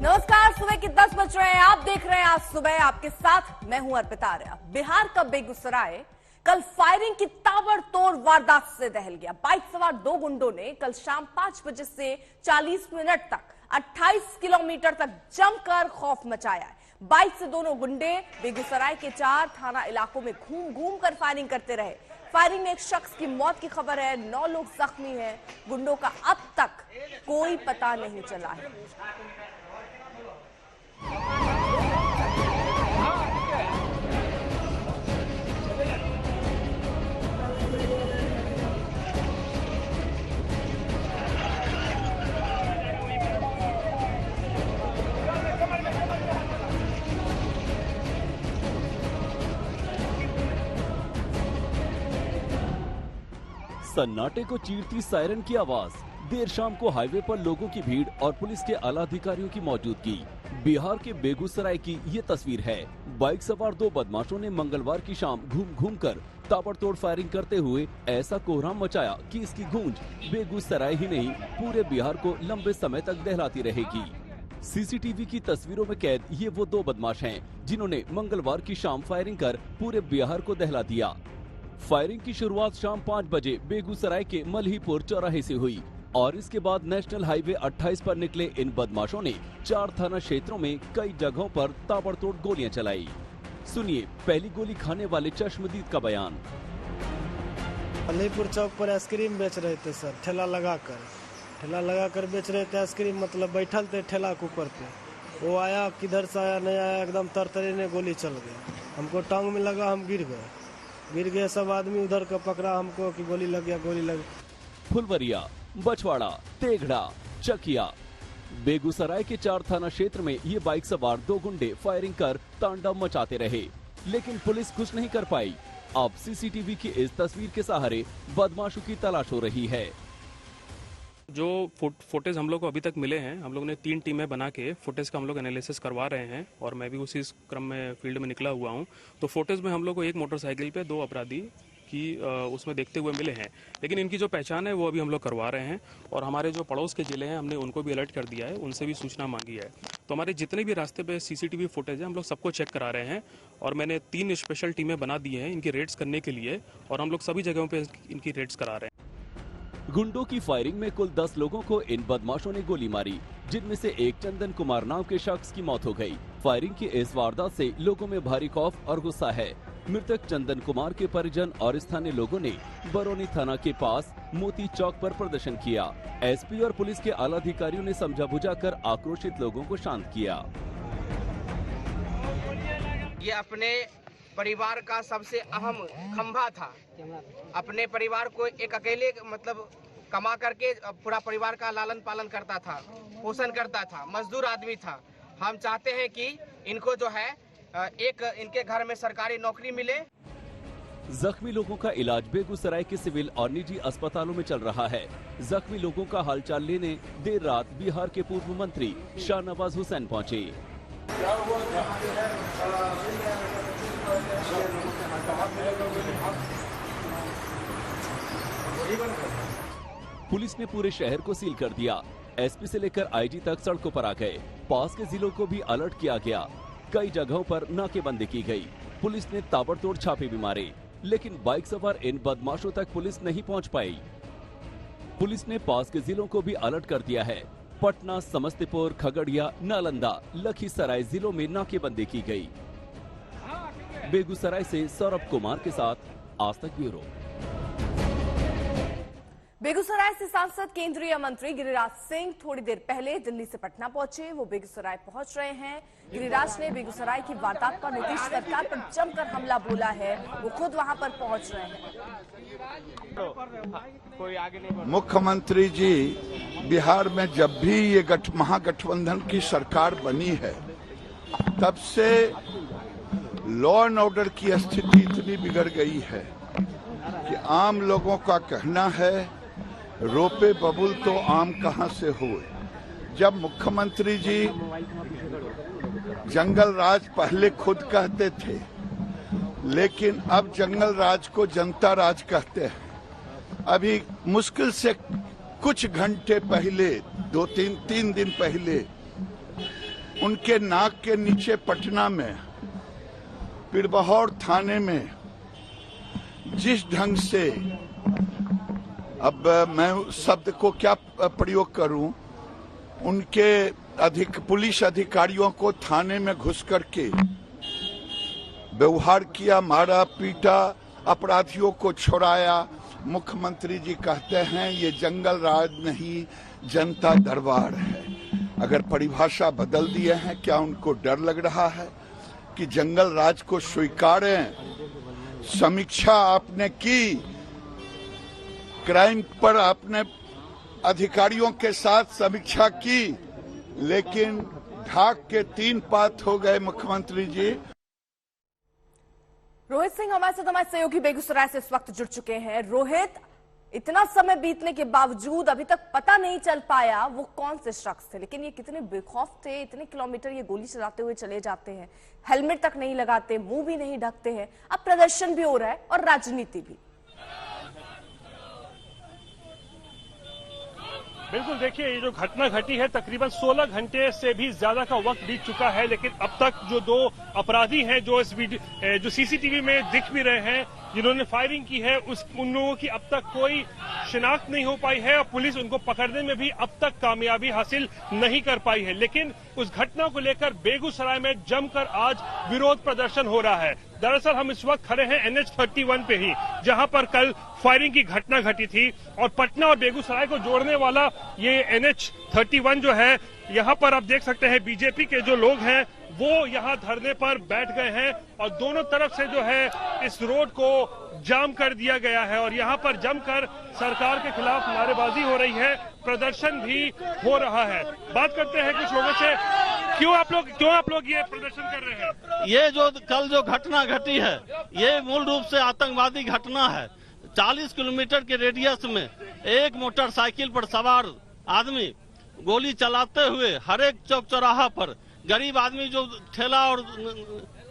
नमस्कार, सुबह के 10 बज रहे हैं। आप देख रहे हैं आज सुबह, आपके साथ मैं हूं अर्पिता आर्या। बिहार का बेगूसराय कल फायरिंग की ताबड़तोड़ वारदात से दहल गया। बाइक सवार दो गुंडों ने कल शाम 5 बजे से 40 मिनट तक 28 किलोमीटर तक जमकर खौफ मचाया है। बाइक से दोनों गुंडे बेगूसराय के 4 थाना इलाकों में घूम घूम कर फायरिंग करते रहे। फायरिंग में एक शख्स की मौत की खबर है, 9 लोग जख्मी हैं। गुंडों का अब तक कोई पता नहीं चला है। सन्नाटे को चीरती सायरन की आवाज, देर शाम को हाईवे पर लोगों की भीड़ और पुलिस के आला अधिकारियों की मौजूदगी। बिहार के बेगूसराय की ये तस्वीर है। बाइक सवार दो बदमाशों ने मंगलवार की शाम घूम घूम कर ताबड़तोड़ फायरिंग करते हुए ऐसा कोहराम मचाया कि इसकी गूंज बेगूसराय ही नहीं पूरे बिहार को लंबे समय तक दहलाती रहेगी। सीसीटीवी की तस्वीरों में कैद ये वो दो बदमाश हैं जिन्होंने मंगलवार की शाम फायरिंग कर पूरे बिहार को दहला दिया। फायरिंग की शुरुआत शाम 5 बजे बेगूसराय के मल्हीपुर चौराहे से हुई और इसके बाद नेशनल हाईवे 28 पर निकले इन बदमाशों ने 4 थाना क्षेत्रों में कई जगहों पर ताबड़तोड़ गोलियां चलाई। सुनिए पहली गोली खाने वाले चश्मदीद का बयान। मल्हीपुर चौक पर आइसक्रीम बेच रहे थे सर, ठेला लगाकर बेच रहे थे आइसक्रीम, मतलब बैठल थे ठेला के ऊपर पे। वो आया, किधर से आया नहीं आया, एकदम तरतरी ने गोली चल गई। हमको टांग में लगा, हम गिर गए। सब आदमी उधर का पकड़ा हमको कि गोली लग गया। फुलवरिया, बछवाड़ा, तेघड़ा, चकिया, बेगूसराय के 4 थाना क्षेत्र में ये बाइक सवार दो गुंडे फायरिंग कर तांडव मचाते रहे, लेकिन पुलिस कुछ नहीं कर पाई। अब सीसीटीवी की इस तस्वीर के सहारे बदमाशों की तलाश हो रही है। जो फुटेज हम लोग को अभी तक मिले हैं, हम लोग ने 3 टीमें बना के फुटेज का हम लोग एनालिसिस करवा रहे हैं और मैं भी उसी क्रम में फील्ड में निकला हुआ हूं। तो फुटेज में हम लोग को एक मोटरसाइकिल पे 2 अपराधी की उसमें देखते हुए मिले हैं, लेकिन इनकी जो पहचान है वो अभी हम लोग करवा रहे हैं और हमारे जो पड़ोस के जिले हैं हमने उनको भी अलर्ट कर दिया है, उनसे भी सूचना मांगी है। तो हमारे जितने भी रास्ते पे सीसीटीवी फुटेज है हम लोग सबको चेक करा रहे हैं और मैंने 3 स्पेशल टीमें बना दी हैं इनकी रेड्स करने के लिए और हम लोग सभी जगहों पे इनकी रेड्स करा रहे हैं। गुंडों की फायरिंग में कुल 10 लोगों को इन बदमाशों ने गोली मारी, जिनमें से एक चंदन कुमार नाम के शख्स की मौत हो गई। फायरिंग की इस वारदात से लोगों में भारी खौफ और गुस्सा है। मृतक चंदन कुमार के परिजन और स्थानीय लोगों ने बरौनी थाना के पास मोती चौक पर प्रदर्शन किया। एसपी और पुलिस के आला अधिकारियों ने समझा बुझाकर आक्रोशित लोगों को शांत किया। ये अपने परिवार का सबसे अहम खंभा था। अपने परिवार को एक अकेले मतलब कमा करके पूरा परिवार का लालन पालन करता था, पोषण करता था, मजदूर आदमी था। हम चाहते हैं कि इनको जो है एक इनके घर में सरकारी नौकरी मिले। जख्मी लोगों का इलाज बेगूसराय के सिविल और निजी अस्पतालों में चल रहा है। जख्मी लोगों का हालचाल लेने देर रात बिहार के पूर्व मंत्री शाहनवाज हुसैन पहुंचे। पुलिस ने पूरे शहर को सील कर दिया। एसपी से लेकर आईजी तक सड़कों पर आ गए। पास के जिलों को भी अलर्ट किया गया। कई जगहों पर नाकेबंदी की गई। पुलिस ने ताबड़तोड़ छापे भी मारे, लेकिन बाइक सवार इन बदमाशों तक पुलिस नहीं पहुंच पाई। पुलिस ने पास के जिलों को भी अलर्ट कर दिया है। पटना, समस्तीपुर, खगड़िया, नालंदा, लखीसराय जिलों में नाकेबंदी की गई। बेगूसराय से सौरभ कुमार के साथ आज तक ब्यूरो। बेगूसराय से सांसद केंद्रीय मंत्री गिरिराज सिंह थोड़ी देर पहले दिल्ली से पटना पहुंचे। वो बेगूसराय पहुंच रहे हैं। गिरिराज ने बेगूसराय की वारदात पर नीतीश सरकार पर जमकर हमला बोला है। वो खुद वहां पर पहुंच रहे हैं। मुख्यमंत्री जी, बिहार में जब भी ये महागठबंधन की सरकार बनी है तब से लॉ एंड ऑर्डर की स्थिति इतनी बिगड़ गई है कि आम लोगों का कहना है रोपे बबुल तो आम कहां से हुए। जब मुख्यमंत्री जी जंगल राज पहले खुद कहते थे, लेकिन अब जंगल राज को जनता राज कहते हैं। अभी मुश्किल से कुछ घंटे पहले, 2-3 दिन पहले उनके नाक के नीचे पटना में पिरबहौर थाने में जिस ढंग से, अब मैं शब्द को क्या प्रयोग करूं, उनके पुलिस अधिकारियों को थाने में घुस करके व्यवहार किया, मारा पीटा, अपराधियों को छुड़ाया। मुख्यमंत्री जी कहते हैं ये जंगल राज नहीं, जनता दरबार है। अगर परिभाषा बदल दिए हैं, क्या उनको डर लग रहा है कि जंगल राज को स्वीकारें? समीक्षा आपने की, क्राइम पर आपने अधिकारियों के साथ समीक्षा की, लेकिन ढाक के 3 पात हो गए मुख्यमंत्री जी। रोहित सिंह हमारे साथ हमारे सहयोगी बेगूसराय से इस वक्त जुड़ चुके हैं। रोहित, इतना समय बीतने के बावजूद अभी तक पता नहीं चल पाया वो कौन से शख्स थे, लेकिन ये कितने बेखौफ थे, इतने किलोमीटर ये गोली चलाते हुए चले जाते हैं, हेलमेट तक नहीं लगाते, मुंह भी नहीं ढकते हैं। अब प्रदर्शन भी हो रहा है और राजनीति भी। बिल्कुल, देखिए ये जो घटना घटी है तकरीबन 16 घंटे से भी ज्यादा का वक्त बीत चुका है, लेकिन अब तक जो 2 अपराधी हैं जो इस वीडियो जो सीसीटीवी में दिख भी रहे हैं, जिन्होंने फायरिंग की है, उन लोगों की अब तक कोई शिनाख्त नहीं हो पाई है और पुलिस उनको पकड़ने में भी अब तक कामयाबी हासिल नहीं कर पाई है। लेकिन उस घटना को लेकर बेगूसराय में जमकर आज विरोध प्रदर्शन हो रहा है। दरअसल हम इस वक्त खड़े हैं NH31 पे ही, जहां पर कल फायरिंग की घटना घटी थी और पटना और बेगूसराय को जोड़ने वाला ये NH31 जो है, यहाँ पर आप देख सकते हैं बीजेपी के जो लोग हैं वो यहाँ धरने पर बैठ गए हैं और दोनों तरफ से जो है इस रोड को जाम कर दिया गया है और यहाँ पर जमकर सरकार के खिलाफ नारेबाजी हो रही है, प्रदर्शन भी हो रहा है। बात करते हैं कुछ लोगों से, क्यों आप लोग ये प्रदर्शन कर रहे हैं? ये जो कल जो घटना घटी है ये मूल रूप से आतंकवादी घटना है। 40 किलोमीटर के रेडियस में एक मोटरसाइकिल पर सवार आदमी गोली चलाते हुए हर एक चौक चौराहा पर गरीब आदमी जो ठेला और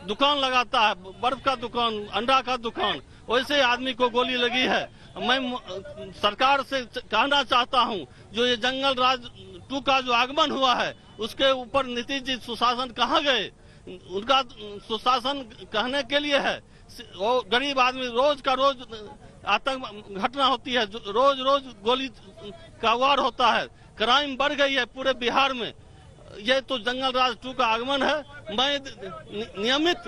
दुकान लगाता है, बर्फ का दुकान, अंडा का दुकान, वैसे आदमी को गोली लगी है। मैं सरकार से कहना चाहता हूं, जो ये जंगल राज 2 का जो आगमन हुआ है उसके ऊपर नीतीश जी सुशासन कहाँ गए? उनका सुशासन कहने के लिए है। वो गरीब आदमी रोज का रोज आतंक घटना होती है, रोज रोज गोली का वार होता है, क्राइम बढ़ गई है पूरे बिहार में। ये तो जंगल राज 2 का आगमन है। मैं नियमित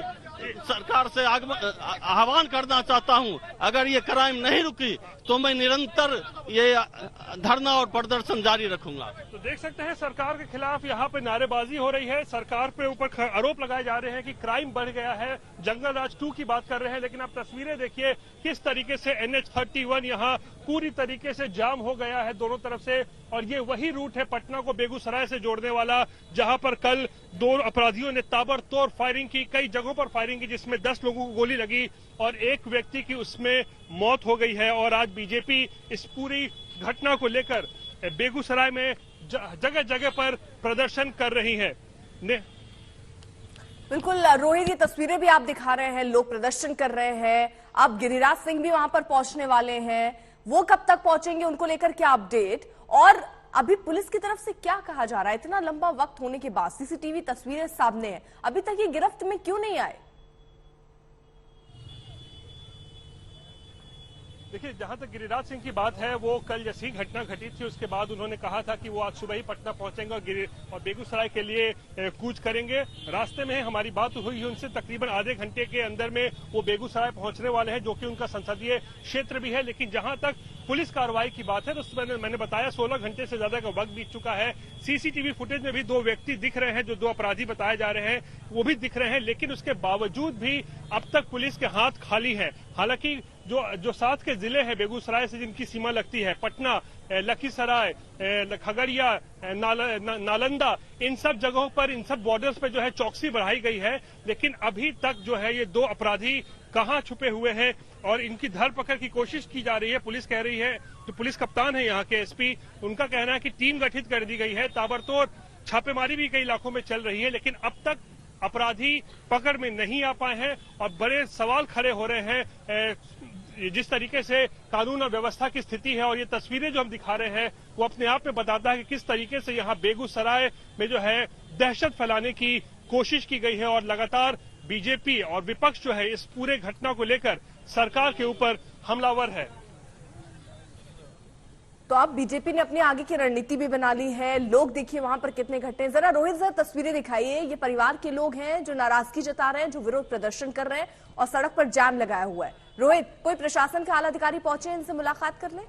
सरकार से आह्वान करना चाहता हूं, अगर ये क्राइम नहीं रुकी तो मैं निरंतर ये धरना और प्रदर्शन जारी रखूंगा। तो देख सकते हैं सरकार के खिलाफ यहाँ पे नारेबाजी हो रही है, सरकार पे ऊपर आरोप लगाए जा रहे हैं कि क्राइम बढ़ गया है, जंगल राज 2 की बात कर रहे हैं। लेकिन आप तस्वीरें देखिए किस तरीके से NH31 यहाँ पूरी तरीके से जाम हो गया है दोनों तरफ से, और ये वही रूट है पटना को बेगूसराय से जोड़ने वाला, जहां पर कल 2 अपराधियों ने ताबड़तोड़ फायरिंग की, कई जगहों पर फायरिंग की, जिसमें 10 लोगों को गोली लगी और एक व्यक्ति की उसमें मौत हो गई है। और आज बीजेपी इस पूरी घटना को लेकर बेगूसराय में जगह जगह पर प्रदर्शन कर रही है। बिल्कुल रोहित, ये तस्वीरें भी आप दिखा रहे हैं, लोग प्रदर्शन कर रहे हैं। अब गिरिराज सिंह भी वहां पर पहुंचने वाले हैं, वो कब तक पहुंचेंगे, उनको लेकर क्या अपडेट? और अभी पुलिस की तरफ से क्या कहा जा रहा है? इतना लंबा वक्त होने के बाद सीसीटीवी तस्वीरें सामने हैं, अभी तक ये गिरफ्त में क्यों नहीं आए? देखिए, जहां तक गिरिराज सिंह की बात है, वो कल जैसी घटना घटी थी उसके बाद उन्होंने कहा था कि वो आज सुबह ही पटना पहुंचेंगे और बेगूसराय के लिए कूच करेंगे। रास्ते में हमारी बात हुई है उनसे, तकरीबन आधे घंटे के अंदर में वो बेगूसराय पहुंचने वाले हैं, जो कि उनका संसदीय क्षेत्र भी है। लेकिन जहां तक पुलिस कार्रवाई की बात है, तो मैंने बताया 16 घंटे से ज्यादा का वक्त बीत चुका है। सीसीटीवी फुटेज में भी 2 व्यक्ति दिख रहे हैं, जो 2 अपराधी बताए जा रहे हैं, वो भी दिख रहे हैं। लेकिन उसके बावजूद भी अब तक पुलिस के हाथ खाली है। हालांकि जो साथ के जिले हैं बेगूसराय से जिनकी सीमा लगती है, पटना, लखीसराय, खगड़िया, नालंदा, इन सब जगहों पर, इन सब बॉर्डर्स पे जो है चौकसी बढ़ाई गई है। लेकिन अभी तक जो है ये 2 अपराधी कहां छुपे हुए हैं और इनकी धरपकड़ की कोशिश की जा रही है। पुलिस कह रही है, जो पुलिस कप्तान है यहाँ के एसपी, उनका कहना है कि टीम गठित कर दी गई है, ताबड़तोड़ छापेमारी भी कई इलाकों में चल रही है, लेकिन अब तक अपराधी पकड़ में नहीं आ पाए हैं और बड़े सवाल खड़े हो रहे हैं जिस तरीके से कानून और व्यवस्था की स्थिति है और ये तस्वीरें जो हम दिखा रहे हैं वो अपने आप में बताता है कि किस तरीके से यहाँ बेगूसराय में जो है दहशत फैलाने की कोशिश की गई है और लगातार बीजेपी और विपक्ष जो है इस पूरे घटना को लेकर सरकार के ऊपर हमलावर है। तो अब बीजेपी ने अपनी आगे की रणनीति भी बना ली है। लोग देखिए वहां पर कितने इकट्ठे हैं। जरा रोहित जरा तस्वीरें दिखाइए। ये परिवार के लोग हैं जो नाराजगी जता रहे हैं, जो विरोध प्रदर्शन कर रहे हैं और सड़क पर जाम लगाया हुआ है। रोहित, कोई प्रशासन के आला अधिकारी पहुंचे इनसे मुलाकात कर लें?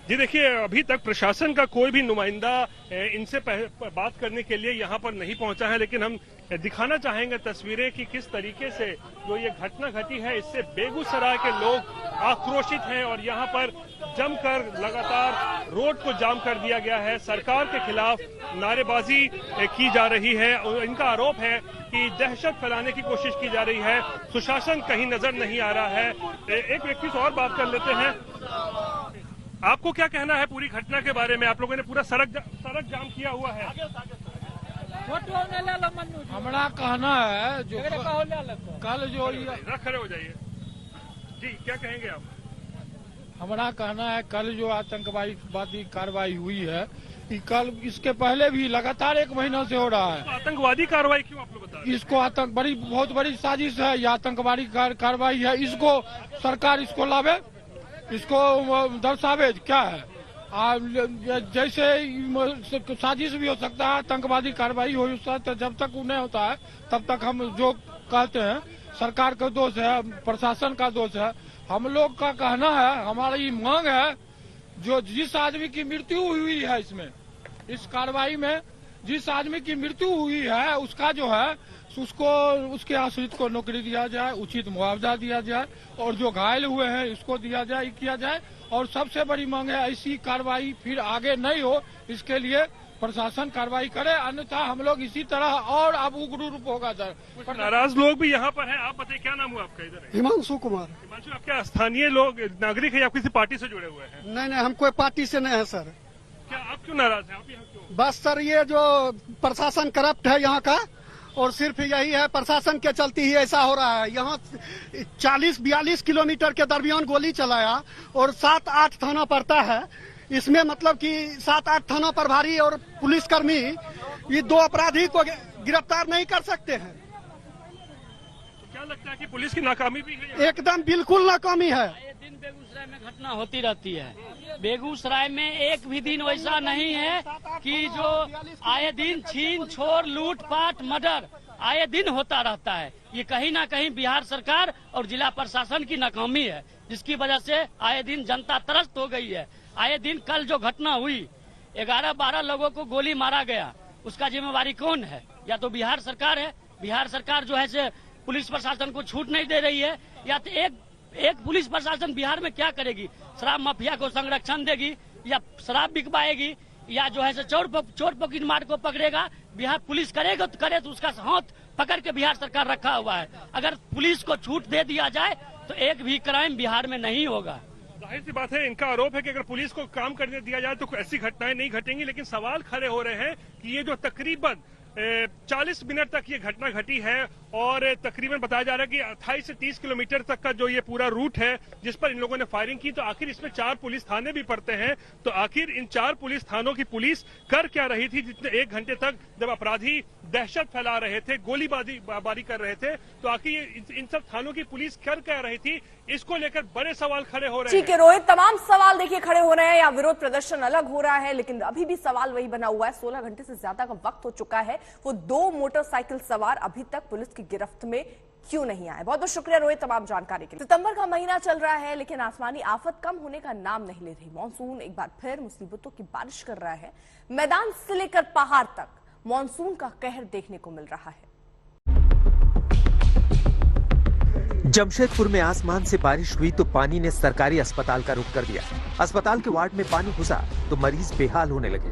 जी देखिए, अभी तक प्रशासन का कोई भी नुमाइंदा इनसे बात करने के लिए यहाँ पर नहीं पहुंचा है, लेकिन हम दिखाना चाहेंगे तस्वीरें कि किस तरीके से जो ये घटना घटी है इससे बेगूसराय के लोग आक्रोशित हैं और यहाँ पर जमकर लगातार रोड को जाम कर दिया गया है। सरकार के खिलाफ नारेबाजी की जा रही है और इनका आरोप है कि दहशत फैलाने की कोशिश की जा रही है, सुशासन कहीं नजर नहीं आ रहा है। एक व्यक्ति से और बात कर लेते हैं। आपको क्या कहना है पूरी घटना के बारे में? आप लोगों ने पूरा सड़क जाम किया हुआ है। हमारा कहना है जो कल जो खड़े हो जाइए जी, क्या कहेंगे आप? हमारा कहना है कल जो आतंकवादी कार्रवाई हुई है कि कल इसके पहले भी लगातार 1 महीना से हो रहा है। तो आतंकवादी कार्रवाई क्यों आप लोग बता रहे हैं? इसको बहुत बड़ी साजिश है, ये आतंकवादी कार्रवाई है। इसको सरकार इसको लावे, इसको दर्शावे क्या है। जैसे साजिश भी हो सकता है, आतंकवादी कार्रवाई हो सकता है। तो जब तक उन्हें होता है तब तक हम जो कहते हैं सरकार का दोष है, प्रशासन का दोष है। हम लोग का कहना है, हमारी मांग है, जो जिस आदमी की मृत्यु हुई है इसमें, इस कार्रवाई में जिस आदमी की मृत्यु हुई है उसका जो है उसके आश्रित को नौकरी दिया जाए, उचित मुआवजा दिया जाए और जो घायल हुए हैं इसको दिया जाए, किया जाए। और सबसे बड़ी मांग है ऐसी कार्रवाई फिर आगे नहीं हो, इसके लिए प्रशासन कार्रवाई करे, अन्यथा हम लोग इसी तरह और अब उग्र रूप होगा सर। नाराज लोग भी यहाँ पर हैं। आप बताइए क्या नाम हुआ आपका? इधर हिमांशु कुमार। हिमांशु, आप क्या स्थानीय लोग नागरिक है या किसी पार्टी से जुड़े हुए हैं? नहीं, हम कोई पार्टी से नहीं है सर। क्या आप क्यों नाराज हैं? आप यहाँ क्यों? बस सर, ये जो प्रशासन करप्ट है यहाँ का, और सिर्फ यही है, प्रशासन के चलते ही ऐसा हो रहा है। यहाँ 40-42 किलोमीटर के दरमियान गोली चलाया और 7-8 थाना पड़ता है। इसमें मतलब कि 7-8 थाना प्रभारी और पुलिसकर्मी ये 2 अपराधी को गिरफ्तार नहीं कर सकते हैं। तो क्या लगता है कि पुलिस की नाकामी भी है? एकदम बिल्कुल नाकामी है। आए दिन बेगूसराय में घटना होती रहती है। बेगूसराय में एक भी दिन वैसा नहीं है कि जो आए दिन छीन छोड़ लूटपाट मर्डर आए दिन होता रहता है। ये कहीं ना कहीं बिहार सरकार और जिला प्रशासन की नाकामी है, जिसकी वजह से आए दिन जनता त्रस्त हो गई है। आए दिन कल जो घटना हुई, 11-12 लोगों को गोली मारा गया, उसका जिम्मेवारी कौन है? या तो बिहार सरकार है। बिहार सरकार जो है से पुलिस प्रशासन को छूट नहीं दे रही है, या तो एक पुलिस प्रशासन बिहार में क्या करेगी? शराब माफिया को संरक्षण देगी या शराब बिकवाएगी या जो है से चोर पॉकेट मार को पकड़ेगा? बिहार पुलिस करेगा तो करे, तो उसका हाथ पकड़ के बिहार सरकार रखा हुआ है। अगर पुलिस को छूट दे दिया जाए तो एक भी क्राइम बिहार में नहीं होगा। जाहिर सी बात है, इनका आरोप है कि अगर पुलिस को काम करने दिया जाए तो ऐसी घटनाएं नहीं घटेंगी। लेकिन सवाल खड़े हो रहे हैं कि ये जो तकरीबन 40 मिनट तक ये घटना घटी है और तकरीबन बताया जा रहा है कि 28 से 30 किलोमीटर तक का जो ये पूरा रूट है जिस पर इन लोगों ने फायरिंग की, तो आखिर इसमें 4 पुलिस थाने भी पड़ते हैं। तो आखिर इन 4 पुलिस थानों की पुलिस कर क्या रही थी जितने 1 घंटे तक जब अपराधी दहशत फैला रहे थे, गोलीबारी कर रहे थे? तो आखिर इन सब थानों की पुलिस कर क्या रही थी? इसको लेकर बड़े सवाल खड़े हो रहे हैं। ठीक है रोहित, तमाम सवाल देखिए खड़े हो रहे हैं। या विरोध प्रदर्शन अलग हो रहा है, लेकिन अभी भी सवाल वही बना हुआ है। 16 घंटे से ज्यादा का वक्त हो चुका है, वो 2 मोटरसाइकिल सवार अभी तक पुलिस की गिरफ्त में क्यों नहीं आए? बहुत बहुत शुक्रिया रोहित तमाम जानकारी के लिए। सितंबर का महीना चल रहा है, लेकिन आसमानी आफत कम होने का नाम नहीं ले रही। मॉनसून एक बार फिर मुसीबतों की बारिश कर रहा है। मैदान से लेकर पहाड़ तक मॉनसून का कहर देखने को मिल रहा है। जमशेदपुर में आसमान से बारिश हुई तो पानी ने सरकारी अस्पताल का रुख कर दिया। अस्पताल के वार्ड में पानी घुसा तो मरीज बेहाल होने लगे।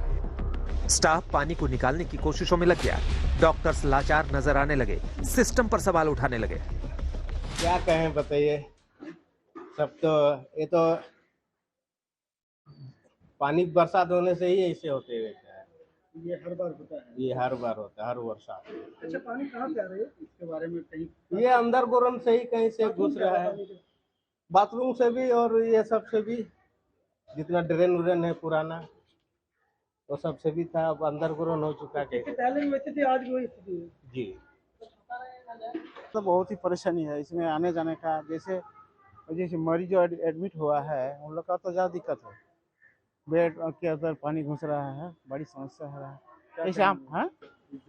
स्टाफ पानी को निकालने की कोशिशों में लग गया। डॉक्टर्स लाचार नजर आने लगे, सिस्टम पर सवाल उठाने लगे। क्या कहें बताइए, सब तो ये तो पानी बरसात होने से ही ऐसे होते रहता है। ये हर बार होता है? ये हर बार होता है, हर वर्ष। अच्छा, पानी कहाँ से आ रहा है इसके बारे में कहीं? ये अंदर गोरम से ही कहीं से घुस रहा है, बाथरूम से भी और ये सब से भी, जितना ड्रेन व्रेन है पुराना वो सब से भी था, अब अंदर गोरम हो चुका है। पहले भी वैसे थी, आज भी वही स्थिति है जी। तो बहुत ही परेशानी है इसमें आने जाने का। जैसे मरीज जो एडमिट हुआ है उन लोग का तो ज़्यादा दिक्कत है, बेड के अंदर पानी घुस रहा है, बड़ी समस्या है। ऐसे आप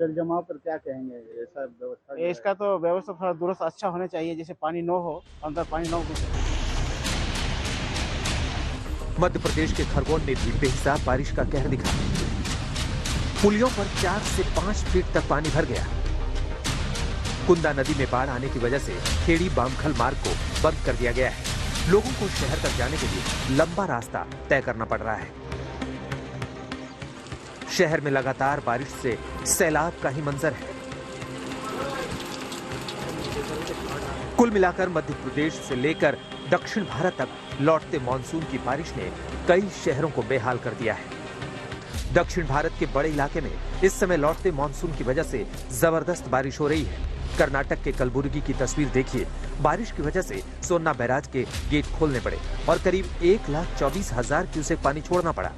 जल जमाव पर क्या कहेंगे? ऐसा व्यवस्था, इसका तो व्यवस्था थोड़ा दुरुस्त अच्छा होना चाहिए, जैसे पानी न हो, अंदर पानी न घुसे। मध्य प्रदेश के खरगोन में भी बेहिसाब बारिश का कहर दिखा। पुलियों पर 4 से 5 फीट तक पानी भर गया। कुंदा नदी में बाढ़ आने की वजह से खेड़ी बामखल मार्ग को बंद कर दिया गया है। लोगों को शहर तक जाने के लिए लंबा रास्ता तय करना पड़ रहा है। शहर में लगातार बारिश से सैलाब का ही मंजर है। कुल मिलाकर मध्य प्रदेश से लेकर दक्षिण भारत तक लौटते मानसून की बारिश ने कई शहरों को बेहाल कर दिया है। दक्षिण भारत के बड़े इलाके में इस समय लौटते मानसून की वजह से जबरदस्त बारिश हो रही है। कर्नाटक के कलबुर्गी की तस्वीर देखिए। बारिश की वजह से सोन्ना बैराज के गेट खोलने पड़े और करीब 1,24,000 क्यूसेक पानी छोड़ना पड़ा।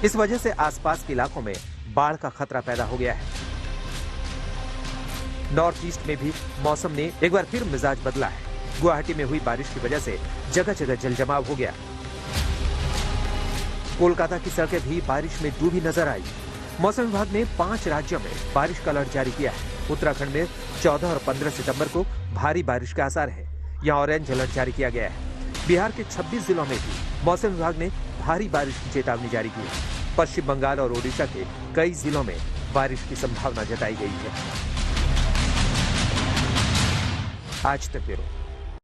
इस वजह से आसपास के इलाकों में बाढ़ का खतरा पैदा हो गया है। नॉर्थ ईस्ट में भी मौसम ने एक बार फिर मिजाज बदला है। गुवाहाटी में हुई बारिश की वजह से जगह जगह जलजमाव हो गया। कोलकाता की सड़कें भी बारिश में डूबी नजर आई। मौसम विभाग ने 5 राज्यों में बारिश का अलर्ट जारी किया है। उत्तराखंड में 14 और 15 सितंबर को भारी बारिश के आसार है। यहाँ ऑरेंज अलर्ट जारी किया गया है। बिहार के 26 जिलों में भी मौसम विभाग ने भारी बारिश की चेतावनी जारी की है। पश्चिम बंगाल और ओडिशा के कई जिलों में बारिश की संभावना जताई गई है। आज तक ब्यूरो।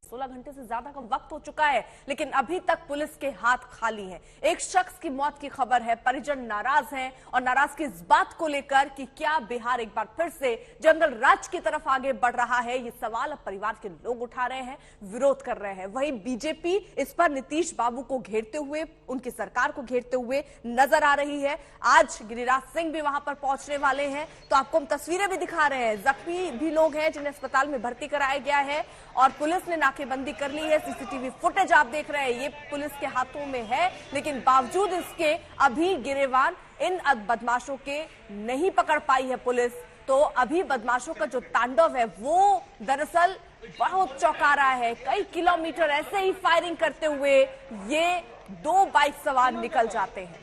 16 घंटे से ज्यादा का वक्त हो चुका है, लेकिन अभी तक पुलिस के हाथ खाली हैं। एक शख्स की मौत की खबर है, परिजन नाराज हैं और नाराजगी इस बात को लेकर कि क्या बिहार एक बार फिर से जंगल राज की तरफ आगे बढ़ रहा है। ये सवाल अब परिवार के लोग उठा रहे हैं, विरोध कर रहे हैं। वहीं बीजेपी इस पर नीतीश बाबू को घेरते हुए, उनकी सरकार को घेरते हुए नजर आ रही है। आज गिरिराज सिंह भी वहां पर पहुंचने वाले हैं, तो आपको हम तस्वीरें भी दिखा रहे हैं। जख्मी भी लोग हैं जिन्हें अस्पताल में भर्ती कराया गया है और पुलिस ने नाकेबंदी कर ली है। सीसीटीवी फुटेज आप देख रहे हैं, ये पुलिस के हाथों में है, लेकिन बावजूद इसके अभी गिरेबान इन बदमाशों के नहीं पकड़ पाई है पुलिस। तो अभी बदमाशों का जो तांडव है वो दरअसल बहुत चौंका रहा है। कई किलोमीटर ऐसे ही फायरिंग करते हुए ये 2 बाइक सवार निकल जाते हैं।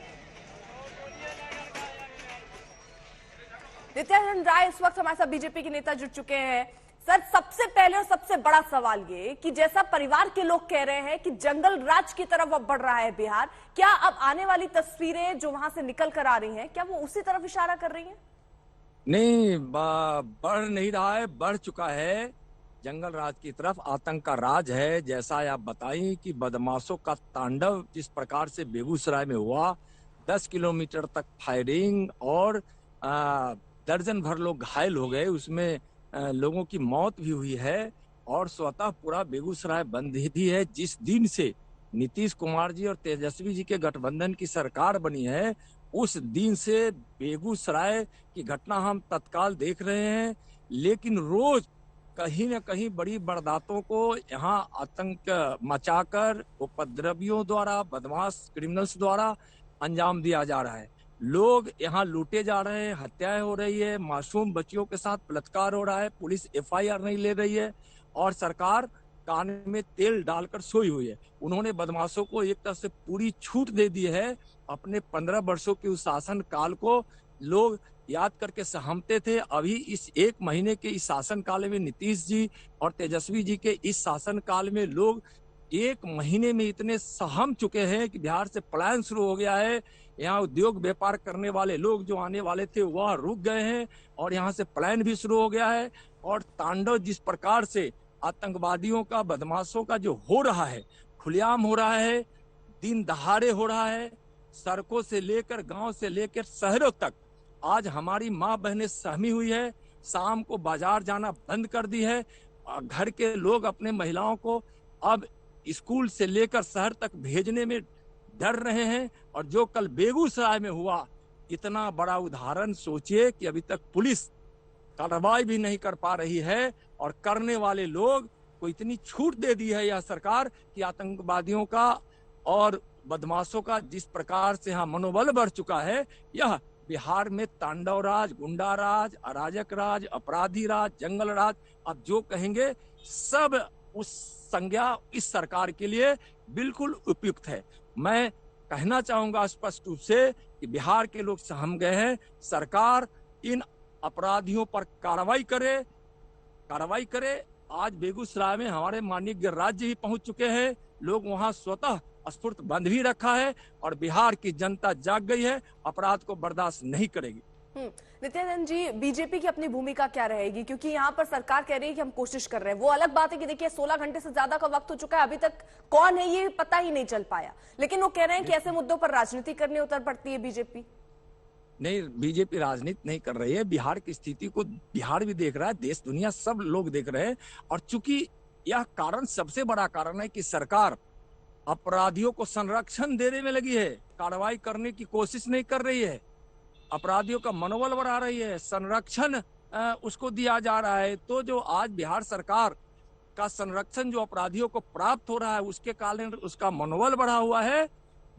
नित्यानंद राय इस वक्त हमारे साथ बीजेपी के नेता जुड़ चुके हैं। सर, सबसे पहले और सबसे बड़ा सवाल ये कि जैसा परिवार के लोग कह रहे हैं कि जंगल राज की तरफ अब बढ़ रहा है बिहार, क्या अब आने वाली तस्वीरें जो वहां से निकल कर आ रही हैं, क्या वो उसी तरफ इशारा कर रही हैं? नहीं, बढ़ नहीं रहा है, बढ़ चुका है जंगल राज की तरफ। आतंक का राज है। जैसा आप बताएं कि बदमाशों का तांडव जिस प्रकार से बेगूसराय में हुआ, 10 किलोमीटर तक फायरिंग और दर्जन भर लोग घायल हो गए, उसमें लोगों की मौत भी हुई है और स्वतः पूरा बेगूसराय बंद भी है। जिस दिन से नीतीश कुमार जी और तेजस्वी जी के गठबंधन की सरकार बनी है, उस दिन से बेगूसराय की घटना हम तत्काल देख रहे हैं। लेकिन रोज कहीं न कहीं बड़ी वारदातों को यहाँ आतंक मचाकर उपद्रवियों द्वारा, बदमाश क्रिमिनल्स द्वारा अंजाम दिया जा रहा है। लोग यहाँ लूटे जा रहे हैं, हत्याएं हो रही है, मासूम बच्चियों के साथ बलात्कार हो रहा है, पुलिस एफआईआर नहीं ले रही है और सरकार कान में तेल डालकर सोई हुई है। उन्होंने बदमाशों को एक तरह से पूरी छूट दे दी है। अपने 15 वर्षों के उस शासन काल को लोग याद करके सहमते थे। अभी इस 1 महीने के इस शासन काल में नीतीश जी और तेजस्वी जी के इस शासन काल में लोग 1 महीने में इतने सहम चुके हैं कि बिहार से पलायन शुरू हो गया है। यहाँ उद्योग व्यापार करने वाले लोग जो आने वाले थे वह रुक गए हैं और यहाँ से पलायन भी शुरू हो गया है। और तांडव जिस प्रकार से आतंकवादियों का, बदमाशों का जो हो रहा है, खुलेआम हो रहा है, दिन दहाड़े हो रहा है, सड़कों से लेकर गांव से लेकर शहरों तक आज हमारी माँ बहनें सहमी हुई है। शाम को बाजार जाना बंद कर दी है। घर के लोग अपने महिलाओं को अब स्कूल से लेकर शहर तक भेजने में डर रहे हैं। और जो कल बेगूसराय में हुआ, इतना बड़ा उदाहरण सोचिए कि अभी तक पुलिस कार्रवाई भी नहीं कर पा रही है, और करने वाले लोग को इतनी छूट दे दी है यह सरकार कि आतंकवादियों का और बदमाशों का जिस प्रकार से यहाँ मनोबल बढ़ चुका है, यह बिहार में तांडव राज, गुंडा राज, अराजक राज, अपराधी राज, जंगल राज, अब जो कहेंगे सब उस संज्ञा इस सरकार के लिए बिल्कुल उपयुक्त है। मैं कहना चाहूंगा स्पष्ट रूप से कि बिहार के लोग सहम गए हैं। सरकार इन अपराधियों पर कार्रवाई करे। आज बेगूसराय में हमारे माननीय गृहराज्य जी भी पहुंच चुके हैं। लोग वहां स्वतः स्फूर्त बंद भी रखा है, और बिहार की जनता जाग गई है, अपराध को बर्दाश्त नहीं करेगी। नित्यानंद जी, बीजेपी की अपनी भूमिका क्या रहेगी? क्योंकि यहाँ पर सरकार कह रही है कि हम कोशिश कर रहे हैं। वो अलग बात है कि देखिए 16 घंटे से ज्यादा का वक्त हो चुका है, अभी तक कौन है ये पता ही नहीं चल पाया, लेकिन वो कह रहे हैं कि ऐसे मुद्दों पर राजनीति करने उतर पड़ती है बीजेपी। नहीं, बीजेपी राजनीति नहीं कर रही है। बिहार की स्थिति को बिहार भी देख रहा है, देश दुनिया सब लोग देख रहे हैं। और चूंकि यह कारण सबसे बड़ा कारण है कि सरकार अपराधियों को संरक्षण देने में लगी है, कार्रवाई करने की कोशिश नहीं कर रही है, अपराधियों का मनोबल बढ़ा रही है, संरक्षण उसको दिया जा रहा है। तो जो आज बिहार सरकार का संरक्षण जो अपराधियों को प्राप्त हो रहा है, उसके कारण उसका मनोबल बढ़ा हुआ है।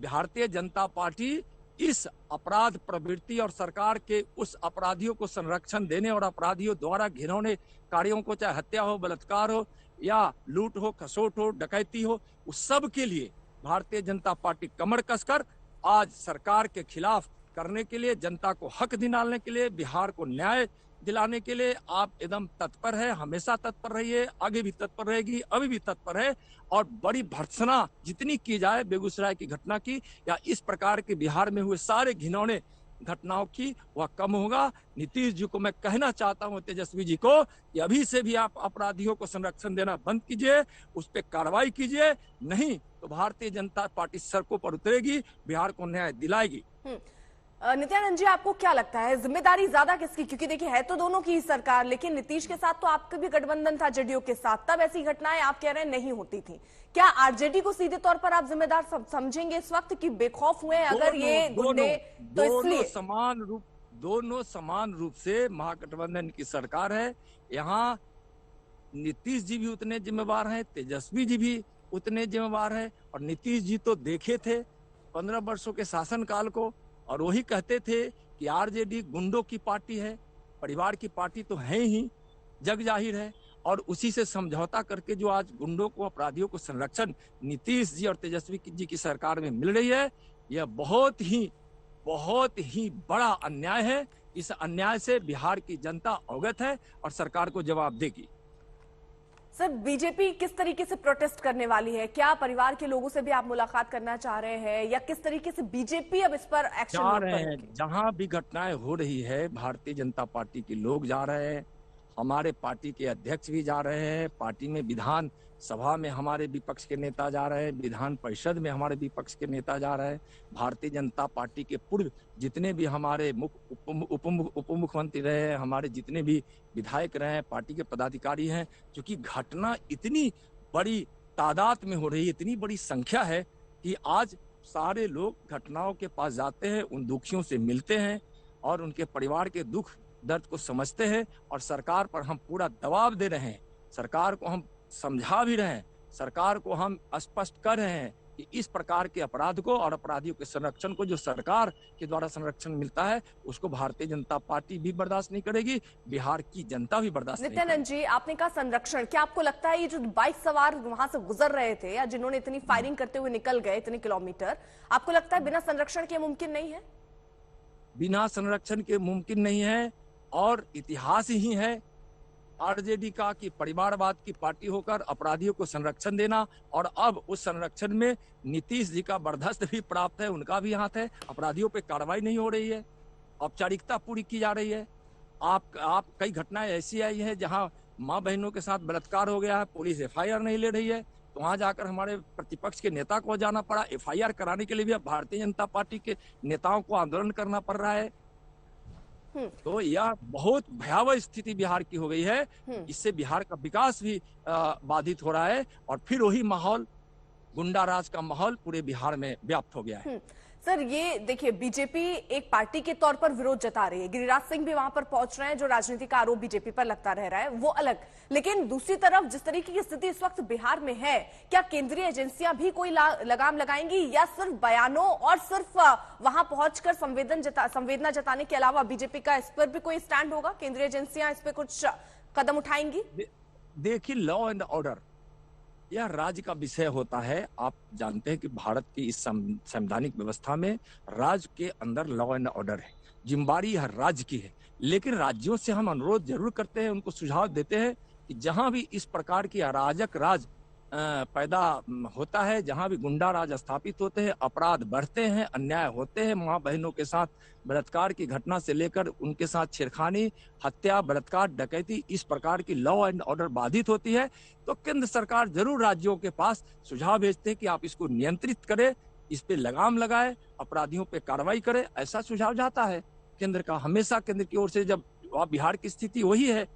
भारतीय जनता पार्टी इस अपराध प्रवृत्ति और सरकार के उस अपराधियों को संरक्षण देने और अपराधियों द्वारा घिनौने कार्यों को, चाहे हत्या हो, बलात्कार हो, या लूट हो, खसोट हो, डकैती हो, उस सब के लिए भारतीय जनता पार्टी कमर कसकर आज सरकार के खिलाफ करने के लिए, जनता को हक दिलाने के लिए, बिहार को न्याय दिलाने के लिए आप एकदम तत्पर है। हमेशा तत्पर रही है, आगे भी तत्पर रहेगी, अभी भी तत्पर है। और बड़ी भर्त्सना जितनी की जाए बेगूसराय की घटना की या इस प्रकार के बिहार में हुए सारे घिनौने घटनाओं की, वह कम होगा। नीतीश जी को मैं कहना चाहता हूं, तेजस्वी जी को, कि अभी से भी आप अपराधियों को संरक्षण देना बंद कीजिए, उस पर कार्रवाई कीजिए, नहीं तो भारतीय जनता पार्टी सड़कों पर उतरेगी, बिहार को न्याय दिलाएगी। नित्यानंद जी, आपको क्या लगता है जिम्मेदारी ज्यादा किसकी? क्योंकि देखिए है तो दोनों की ही सरकार, लेकिन नीतीश के साथ तो आपका भी गठबंधन था जेडीयू के साथ, तब ऐसी घटनाएं आप कह रहे हैं नहीं होती थी। क्या आरजेडी को सीधे तौर पर आप जिम्मेदार समझेंगे इस वक्त कि बेखौफ हुए अगर ये गुंडे? तो इसलिए दोनों समान रूप से महागठबंधन की सरकार है। यहाँ नीतीश जी भी उतने जिम्मेवार हैं, तेजस्वी जी भी उतने जिम्मेवार हैं। और नीतीश जी तो देखे थे 15 वर्षों के शासनकाल को, और वही कहते थे कि आरजेडी गुंडों की पार्टी है, परिवार की पार्टी तो है ही, जग जाहिर है। और उसी से समझौता करके जो आज गुंडों को, अपराधियों को संरक्षण नीतीश जी और तेजस्वी जी की सरकार में मिल रही है, यह बहुत ही बड़ा अन्याय है। इस अन्याय से बिहार की जनता अवगत है और सरकार को जवाब देगी। सर, बीजेपी किस तरीके से प्रोटेस्ट करने वाली है? क्या परिवार के लोगों से भी आप मुलाकात करना चाह रहे हैं, या किस तरीके से बीजेपी अब इस पर एक्शन जा रहे हैं? जहां भी घटनाएं हो रही है, भारतीय जनता पार्टी के लोग जा रहे हैं, हमारे पार्टी के अध्यक्ष भी जा रहे हैं, पार्टी में विधान सभा में हमारे विपक्ष के नेता जा रहे हैं, विधान परिषद में हमारे विपक्ष के नेता जा रहे हैं। भारतीय जनता पार्टी के पूर्व जितने भी हमारे उप मुख्यमंत्री रहे हैं, हमारे जितने भी विधायक रहे हैं, पार्टी के पदाधिकारी हैं, क्योंकि घटना इतनी बड़ी तादाद में हो रही है, इतनी बड़ी संख्या है कि आज सारे लोग घटनाओं के पास जाते हैं, उन दुखियों से मिलते हैं और उनके परिवार के दुख दर्द को समझते हैं। और सरकार पर हम पूरा दबाव दे रहे हैं, सरकार को हम समझा भी रहे हैं, सरकार को हम स्पष्ट कर रहे हैं कि इस प्रकार के अपराध को और अपराधियों के संरक्षण को जो सरकार के द्वारा संरक्षण मिलता है, उसको भारतीय जनता पार्टी भी बर्दाश्त नहीं करेगी, बिहार की जनता भी बर्दाश्त नहीं करेगी। नित्यानंद जी, आपने कहा संरक्षण, क्या आपको लगता है ये जो बाइक सवार वहां से गुजर रहे थे या जिन्होंने इतनी फायरिंग करते हुए निकल गए इतने किलोमीटर, आपको लगता है बिना संरक्षण के मुमकिन नहीं है? बिना संरक्षण के मुमकिन नहीं है, और इतिहास ही है आरजेडी का कि परिवारवाद की पार्टी होकर अपराधियों को संरक्षण देना, और अब उस संरक्षण में नीतीश जी का बर्दाश्त भी प्राप्त है, उनका भी हाथ है। अपराधियों पे कार्रवाई नहीं हो रही है, औपचारिकता पूरी की जा रही है। आप कई घटनाएं ऐसी आई है जहां माँ बहनों के साथ बलात्कार हो गया है, पुलिस एफआईआर नहीं ले रही है, तो वहां जाकर हमारे प्रतिपक्ष के नेता को जाना पड़ा। एफआईआर कराने के लिए भी अब भारतीय जनता पार्टी के नेताओं को आंदोलन करना पड़ रहा है। तो यह बहुत भयावह स्थिति बिहार की हो गई है। इससे बिहार का विकास भी बाधित हो रहा है, और फिर वही माहौल गुंडा राज का माहौल पूरे बिहार में व्याप्त हो गया है। सर, ये देखिए, बीजेपी एक पार्टी के तौर पर विरोध जता रही है, गिरिराज सिंह भी वहां पर पहुंच रहे हैं, जो राजनीति का आरोप बीजेपी पर लगता रह रहा है वो अलग। लेकिन दूसरी तरफ जिस तरीके की स्थिति इस वक्त बिहार में है, क्या केंद्रीय एजेंसियां भी कोई लगाम लगाएंगी, या सिर्फ बयानों और सिर्फ वहां पहुंचकर संवेदना जताने के अलावा बीजेपी का इस पर भी कोई स्टैंड होगा? केंद्रीय एजेंसियां इस पर कुछ कदम उठाएंगी? देखिए, लॉ एंड ऑर्डर यह राज्य का विषय होता है। आप जानते हैं कि भारत की इस संवैधानिक व्यवस्था में राज्य के अंदर लॉ एंड ऑर्डर है, जिम्मेदारी हर राज्य की है। लेकिन राज्यों से हम अनुरोध जरूर करते हैं, उनको सुझाव देते हैं कि जहां भी इस प्रकार की अराजक राज पैदा होता है, जहां भी गुंडा राज स्थापित होते हैं, अपराध बढ़ते हैं, अन्याय होते हैं, मां बहनों के साथ बलात्कार की घटना से लेकर उनके साथ छेड़खानी, हत्या, बलात्कार, डकैती, इस प्रकार की लॉ एंड ऑर्डर बाधित होती है, तो केंद्र सरकार जरूर राज्यों के पास सुझाव भेजते हैं कि आप इसको नियंत्रित करें, इस पे लगाम लगाए, अपराधियों पे कार्रवाई करे। ऐसा सुझाव जाता है केंद्र का, हमेशा केंद्र की ओर से। जब बिहार की स्थिति वही है।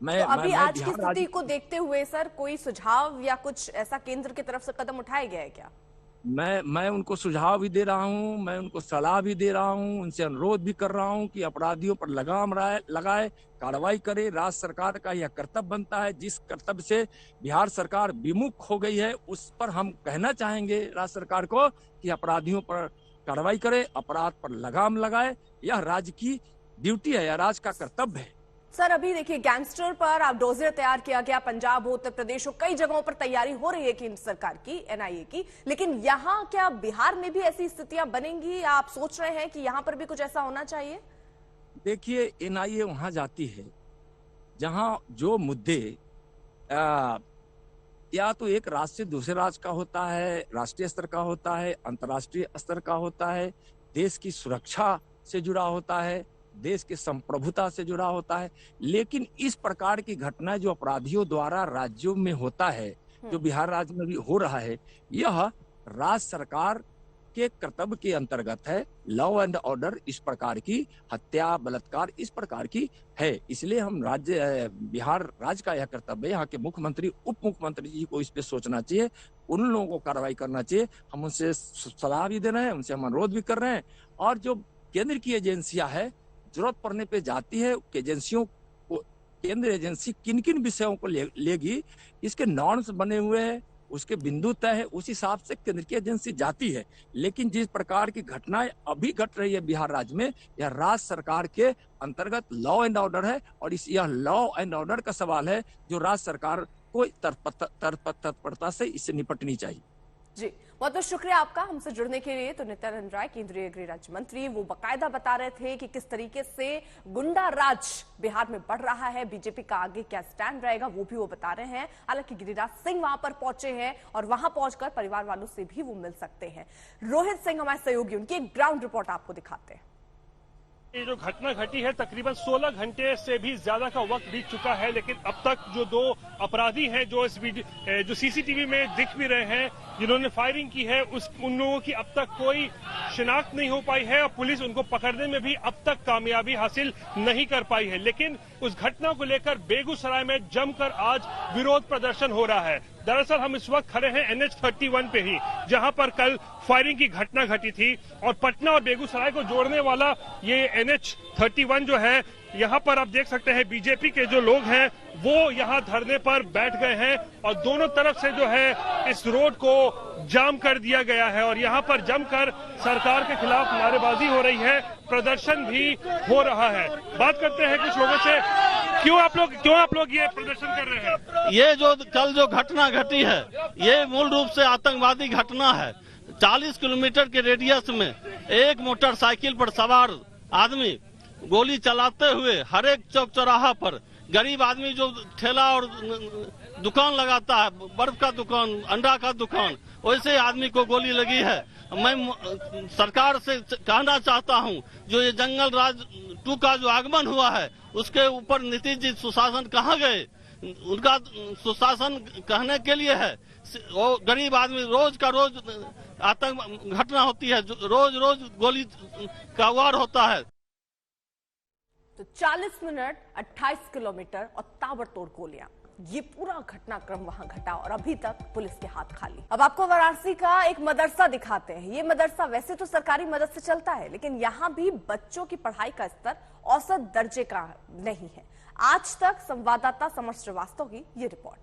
तो अभी आज की स्थिति को देखते हुए सर, कोई सुझाव या कुछ ऐसा केंद्र की तरफ से कदम उठाया गया है क्या? मैं उनको सुझाव भी दे रहा हूं, मैं उनको सलाह भी दे रहा हूं, उनसे अनुरोध भी कर रहा हूं कि अपराधियों पर लगाम लगाए, कार्रवाई करे। राज्य सरकार का यह कर्तव्य बनता है। जिस कर्तव्य से बिहार सरकार विमुख हो गई है, उस पर हम कहना चाहेंगे राज्य सरकार को कि अपराधियों पर कार्रवाई करे, अपराध पर लगाम लगाए। यह राज्य की ड्यूटी है, यह राज्य का कर्तव्य है। सर, अभी देखिए, गैंगस्टर पर आप डोजियर तैयार किया गया, पंजाब हो, उत्तर प्रदेश हो, कई जगहों पर तैयारी हो रही है केंद्र सरकार की, एनआईए की। लेकिन यहाँ क्या बिहार में भी ऐसी स्थितियां बनेंगी? आप सोच रहे हैं कि यहाँ पर भी कुछ ऐसा होना चाहिए? देखिए, एनआईए वहां जाती है जहां जो मुद्दे या तो एक राज्य से दूसरे राज्य का होता है, राष्ट्रीय स्तर का होता है, अंतर्राष्ट्रीय स्तर का होता है, देश की सुरक्षा से जुड़ा होता है, देश की संप्रभुता से जुड़ा होता है। लेकिन इस प्रकार की घटनाएं जो अपराधियों द्वारा राज्यों में होता है, जो बिहार राज्य में भी हो रहा है, यह राज्य सरकार के कर्तव्य के अंतर्गत है। लॉ एंड ऑर्डर इस प्रकार की हत्या, बलात्कार इस प्रकार की है। इसलिए हम बिहार राज्य का यह कर्तव्य है। यहाँ के मुख्यमंत्री, उप मुख्यमंत्री जी को इस पे सोचना चाहिए, उन लोगों को कार्रवाई करना चाहिए। हम उनसे सलाह भी दे रहे हैं, उनसे हम अनुरोध भी कर रहे हैं। और जो केंद्र की एजेंसियां है, जरूरत पड़ने पे जाती है, एजेंसियों को, केंद्र एजेंसी किन किन विषयों को लेगी, इसके नॉर्म्स बने हुए हैं, उसके बिंदु तय है, उस हिसाब से केंद्र की एजेंसी जाती है। लेकिन जिस प्रकार की घटनाएं अभी घट रही है बिहार राज्य में, यह राज्य सरकार के अंतर्गत लॉ एंड ऑर्डर है। और यह लॉ एंड ऑर्डर का सवाल है जो राज्य सरकार को तत्परता से इससे निपटनी चाहिए। जी, बहुत बहुत शुक्रिया आपका हमसे जुड़ने के लिए। तो नित्यानंद राय, केंद्रीय गृह राज्य मंत्री, वो बाकायदा बता रहे थे कि किस तरीके से गुंडा राज बिहार में बढ़ रहा है, बीजेपी का आगे क्या स्टैंड रहेगा वो भी वो बता रहे हैं। हालांकि गिरिराज सिंह वहां पर पहुंचे हैं और वहां पहुंचकर परिवार वालों से भी वो मिल सकते हैं। रोहित सिंह हमारे सहयोगी, उनकी एक ग्राउंड रिपोर्ट आपको दिखाते हैं। ये जो घटना घटी है, तकरीबन 16 घंटे से भी ज्यादा का वक्त बीत चुका है, लेकिन अब तक जो दो अपराधी हैं जो जो सीसीटीवी में दिख भी रहे हैं, जिन्होंने फायरिंग की है, उन लोगों की अब तक कोई शिनाख्त नहीं हो पाई है और पुलिस उनको पकड़ने में भी अब तक कामयाबी हासिल नहीं कर पाई है। लेकिन उस घटना को लेकर बेगूसराय में जमकर आज विरोध प्रदर्शन हो रहा है। दरअसल हम इस वक्त खड़े हैं NH-31 पे ही, जहां पर कल फायरिंग की घटना घटी थी और पटना और बेगूसराय को जोड़ने वाला ये NH-31 जो है, यहाँ पर आप देख सकते हैं बीजेपी के जो लोग हैं वो यहाँ धरने पर बैठ गए हैं और दोनों तरफ से जो है इस रोड को जाम कर दिया गया है और यहाँ पर जमकर सरकार के खिलाफ नारेबाजी हो रही है, प्रदर्शन भी हो रहा है। बात करते हैं कुछ लोगों से, क्यों आप लोग ये प्रदर्शन कर रहे हैं? ये जो कल जो घटना घटी है, ये मूल रूप से आतंकवादी घटना है। 40 किलोमीटर के रेडियस में एक मोटरसाइकिल पर सवार आदमी गोली चलाते हुए हर एक चौक चौराहा पर गरीब आदमी जो ठेला और दुकान लगाता है, बर्फ का दुकान, अंडा का दुकान, वैसे आदमी को गोली लगी है। मैं सरकार से कहना चाहता हूं, जो ये जंगल राज 2 का जो आगमन हुआ है, उसके ऊपर नीतीश जी सुशासन कहाँ गए? उनका सुशासन कहने के लिए है। वो गरीब आदमी रोज का रोज आतंक घटना होती है, रोज रोज गोली का वार होता है। तो 40 मिनट 28 किलोमीटर और ताबड़तोड़ गोलियां। ये पूरा घटनाक्रम वहां घटा और अभी तक पुलिस के हाथ खाली। अब आपको वाराणसी का एक मदरसा दिखाते हैं। ये मदरसा वैसे तो सरकारी मदद से चलता है, लेकिन यहाँ भी बच्चों की पढ़ाई का स्तर औसत दर्जे का नहीं है। आज तक संवाददाता समर श्रीवास्तव की ये रिपोर्ट।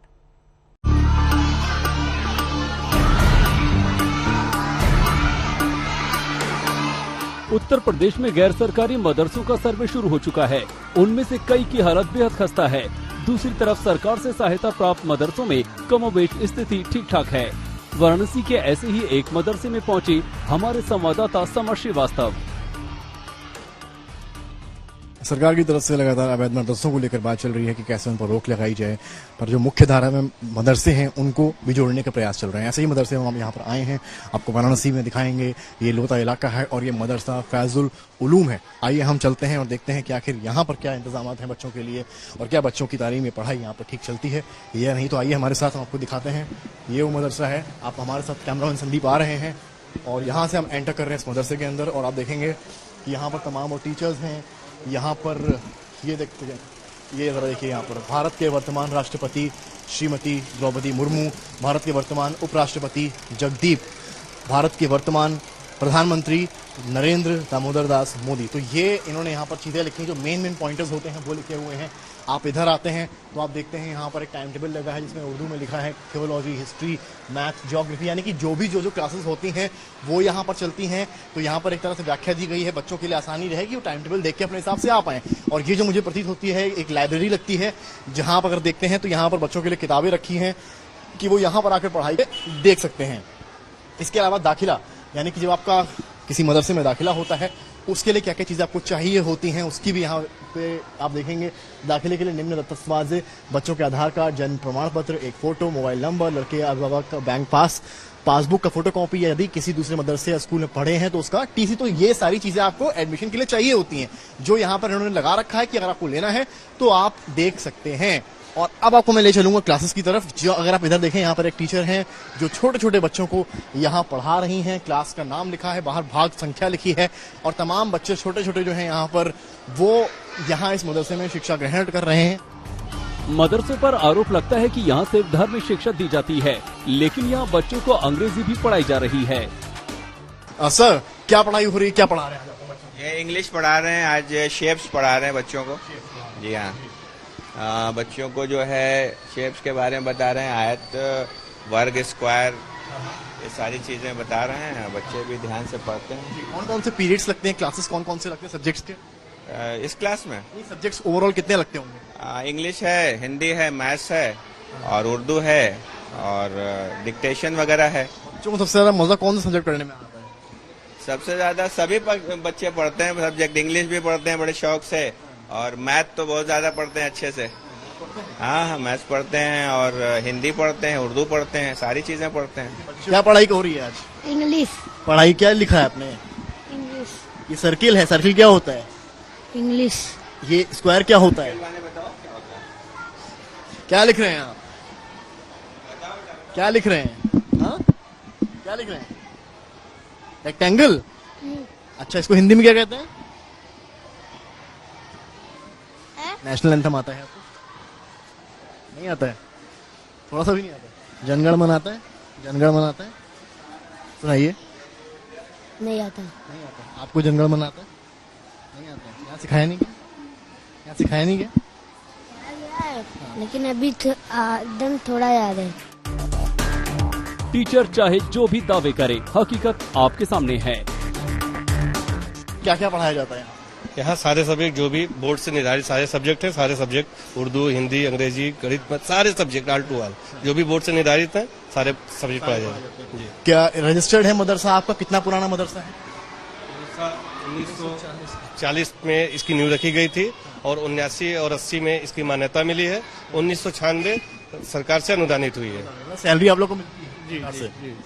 उत्तर प्रदेश में गैर सरकारी मदरसों का सर्वे शुरू हो चुका है। उनमें से कई की हालत बेहद खस्ता है। दूसरी तरफ सरकार से सहायता प्राप्त मदरसों में कमोबेश स्थिति ठीक ठाक है। वाराणसी के ऐसे ही एक मदरसे में पहुंचे हमारे संवाददाता समर श्रीवास्तव। सरकार की तरफ से लगातार अवैध मदरसों को लेकर बात चल रही है कि कैसे उन पर रोक लगाई जाए, पर जो मुख्य धारा में मदरसे हैं उनको भी जोड़ने के प्रयास चल रहे हैं। ऐसे ही मदरसे हम यहाँ पर आए हैं, आपको वाराणसी में दिखाएंगे। ये लोता इलाका है और ये मदरसा फैजुल उलूम है। आइए हम चलते हैं और देखते हैं कि आखिर यहाँ पर क्या इंतजाम हैं बच्चों के लिए और क्या बच्चों की तालीम में पढ़ाई यहाँ पर ठीक चलती है या नहीं। तो आइए हमारे साथ, हम आपको दिखाते हैं। ये वो मदरसा है, आप हमारे साथ कैमरामैन संदीप आ रहे हैं और यहाँ से हम एंटर कर रहे हैं इस मदरसे के अंदर और आप देखेंगे कि यहाँ पर तमाम वो टीचर्स हैं। यहाँ पर ये देखते हैं, ये जरा देखिए, यहाँ पर भारत के वर्तमान राष्ट्रपति श्रीमती द्रौपदी मुर्मू, भारत के वर्तमान उपराष्ट्रपति जगदीप, भारत के वर्तमान प्रधानमंत्री नरेंद्र दामोदर दास मोदी। तो ये इन्होंने यहाँ पर चीजें लिखी, जो मेन पॉइंटर्स होते हैं वो लिखे हुए हैं। आप इधर आते हैं तो आप देखते हैं यहाँ पर एक टाइम टेबल लगा है जिसमें उर्दू में लिखा है थियोलॉजी, हिस्ट्री, मैथ, ज्योग्राफी, यानी कि जो क्लासेस होती हैं वो यहाँ पर चलती हैं। तो यहाँ पर एक तरह से व्याख्या दी गई है, बच्चों के लिए आसानी रहेगी, वो टाइम टेबल देख के अपने हिसाब से आ पाएं। और ये जो मुझे प्रतीत होती है एक लाइब्रेरी लगती है, जहाँ आप अगर देखते हैं तो यहाँ पर बच्चों के लिए किताबें रखी हैं कि वो यहाँ पर आकर पढ़ाई देख सकते हैं। इसके अलावा दाखिला, यानी कि जब आपका किसी मदरसे में दाखिला होता है उसके लिए क्या क्या चीज़ें आपको चाहिए होती हैं, उसकी भी यहाँ पे आप देखेंगे। दाखिले के लिए निम्न दस्तावेज़: बच्चों के आधार कार्ड, जन्म प्रमाण पत्र, एक फोटो, मोबाइल नंबर, लड़के अभिभावक का बैंक पासबुक का फोटोकॉपी, यदि किसी दूसरे मदरसे या स्कूल में पढ़े हैं तो उसका टीसी। तो ये सारी चीजें आपको एडमिशन के लिए चाहिए होती हैं, जो यहाँ पर इन्होंने लगा रखा है कि अगर आपको लेना है तो आप देख सकते हैं। और अब आपको मैं ले चलूंगा क्लासेस की तरफ। जो अगर आप इधर देखें, यहाँ पर एक टीचर हैं जो छोटे छोटे बच्चों को यहाँ पढ़ा रही हैं। क्लास का नाम लिखा है, बाहर भाग संख्या लिखी है और तमाम बच्चे छोटे छोटे जो हैं यहाँ पर, वो यहाँ इस मदरसे में शिक्षा ग्रहण कर रहे हैं। मदरसों पर आरोप लगता है कि यहाँ सिर्फ धार्मिक शिक्षा दी जाती है, लेकिन यहाँ बच्चों को अंग्रेजी भी पढ़ाई जा रही है। सर, क्या पढ़ाई हो रही है, क्या पढ़ा रहे हैं? ये इंग्लिश पढ़ा रहे हैं, आज शेप्स पढ़ा रहे हैं बच्चों को। जी हाँ, बच्चों को जो है शेप्स के बारे में बता रहे हैं, आयत, वर्ग, स्क्वायर, ये सारी चीजें बता रहे हैं। बच्चे भी ध्यान से पढ़ते हैं। कौन कौन से पीरियड्स लगते हैं, क्लासेस कौन कौन से लगते हैं सब्जेक्ट्स के? इस क्लास में सब्जेक्ट्स ओवरऑल कितने लगते होंगे? इंग्लिश है, हिंदी है, मैथ्स है और उर्दू है और डिक्टेशन वगैरह है। बच्चों को सबसे ज्यादा मजा कौन सा सब्जेक्ट पढ़ने में आता है? सबसे ज्यादा सभी बच्चे पढ़ते हैं सब्जेक्ट। इंग्लिश भी पढ़ते हैं बड़े शौक से और मैथ तो बहुत ज्यादा पढ़ते हैं अच्छे से। हाँ, मैथ्स पढ़ते हैं और हिंदी पढ़ते हैं, उर्दू पढ़ते हैं, सारी चीजें पढ़ते हैं। क्या पढ़ाई हो रही है आज? इंग्लिश। पढ़ाई क्या लिखा है आपने? इंग्लिश। ये सर्किल है, सर्किल क्या होता है? इंग्लिश। ये स्क्वायर क्या होता है? क्या लिख रहे हैं आप? क्या लिख रहे हैं? हाँ, क्या लिख रहे हैं? रेक्टेंगल। अच्छा, इसको हिंदी में क्या कहते हैं? नेशनल एंथम आता है आपको? नहीं आता है, थोड़ा सा भी नहीं आता है। जनगण मन आता है? जनगण मन आता है, सुनाइए। नहीं आता। नहीं आता। आपको जनगण मन आता है? नहीं आता है। यहाँ सिखाया नहीं क्या? यहाँ सिखाया नहीं क्या? लेकिन अभी एकदम थोड़ा याद है। टीचर चाहे जो भी दावे करे, हकीकत आपके सामने है। क्या क्या पढ़ाया जाता है यहाँ? सारे सब्जेक्ट जो भी बोर्ड से निर्धारित सारे सब्जेक्ट हैं, सारे सब्जेक्ट उर्दू, हिंदी, अंग्रेजी, गणित, सारे सब्जेक्ट ऑल टू ऑल जो भी बोर्ड से निर्धारित हैं सारे सब्जेक्ट पढ़ाए जाते हैं। क्या रजिस्टर्ड है मदरसा आपका? कितना पुराना मदरसा है? 1940 में इसकी नींव रखी गई थी और 79 और 80 में इसकी मान्यता मिली है। 1996 सरकार से अनुदानित हुई है। सैलरी आप लोग को मिलती है? जी,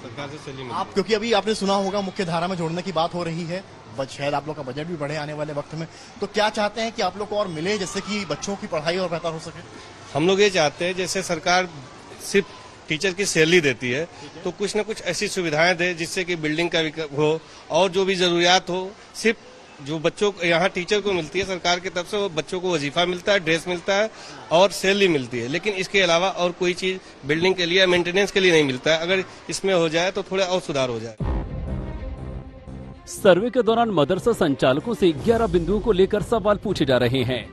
सरकार से सैलरी मिलती है। आप, क्योंकि अभी आपने सुना होगा मुख्य धारा में जोड़ने की बात हो रही है, शायद आप लोग का बजट भी बढ़े आने वाले वक्त में, तो क्या चाहते हैं कि आप लोग को और मिले जिससे कि बच्चों की पढ़ाई और बेहतर हो सके? हम लोग ये चाहते हैं जैसे सरकार सिर्फ टीचर की सैलरी देती है तो कुछ न कुछ ऐसी सुविधाएं दे जिससे कि बिल्डिंग का हो और जो भी जरूरियात हो सिर्फ जो बच्चों को यहाँ टीचर को मिलती है सरकार की तरफ से, वो बच्चों को वजीफा मिलता है, ड्रेस मिलता है और सैलरी मिलती है, लेकिन इसके अलावा और कोई चीज बिल्डिंग के लिए, मेंटेनेंस के लिए नहीं मिलता है। अगर इसमें हो जाए तो थोड़ा और सुधार हो जाए। सर्वे के दौरान मदरसा संचालकों से 11 बिंदुओं को लेकर सवाल पूछे जा रहे हैं।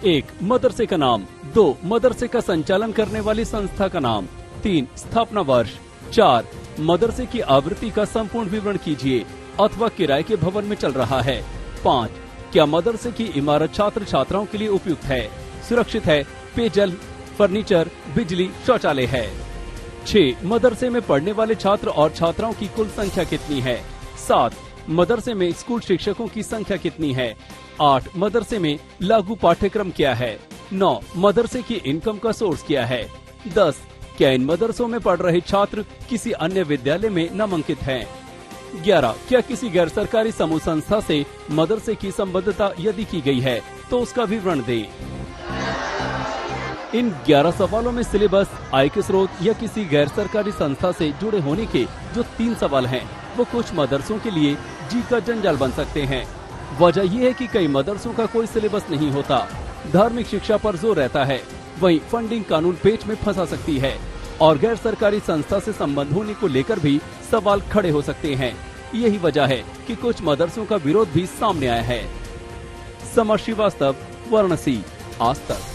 1. मदरसे का नाम। 2. मदरसे का संचालन करने वाली संस्था का नाम। 3. स्थापना वर्ष। 4. मदरसे की आवृत्ति का संपूर्ण विवरण कीजिए अथवा किराए के भवन में चल रहा है। 5. क्या मदरसे की इमारत छात्र छात्राओं के लिए उपयुक्त है, सुरक्षित है, पेयजल, फर्नीचर, बिजली, शौचालय है। 6. मदरसे में पढ़ने वाले छात्र और छात्राओं की कुल संख्या कितनी है। 7. मदरसे में स्कूल शिक्षकों की संख्या कितनी है। 8. मदरसे में लागू पाठ्यक्रम क्या है। 9. मदरसे की इनकम का सोर्स क्या है। 10. क्या इन मदरसों में पढ़ रहे छात्र किसी अन्य विद्यालय में नामांकित हैं। 11. क्या किसी गैर सरकारी समूह संस्था से मदरसे की संबद्धता यदि की गई है तो उसका विवरण दें। इन 11 सवालों में सिलेबस, आय के स्रोत या किसी गैर सरकारी संस्था से जुड़े होने के जो 3 सवाल हैं, वो कुछ मदरसों के लिए जी का जंजाल बन सकते हैं। वजह यह है कि कई मदरसों का कोई सिलेबस नहीं होता, धार्मिक शिक्षा पर जोर रहता है, वहीं फंडिंग कानून पेच में फंसा सकती है और गैर सरकारी संस्था से संबंध होने को लेकर भी सवाल खड़े हो सकते हैं। यही वजह है कि कुछ मदरसों का विरोध भी सामने आया है। समर श्रीवास्तव, वाराणसी, आज तक।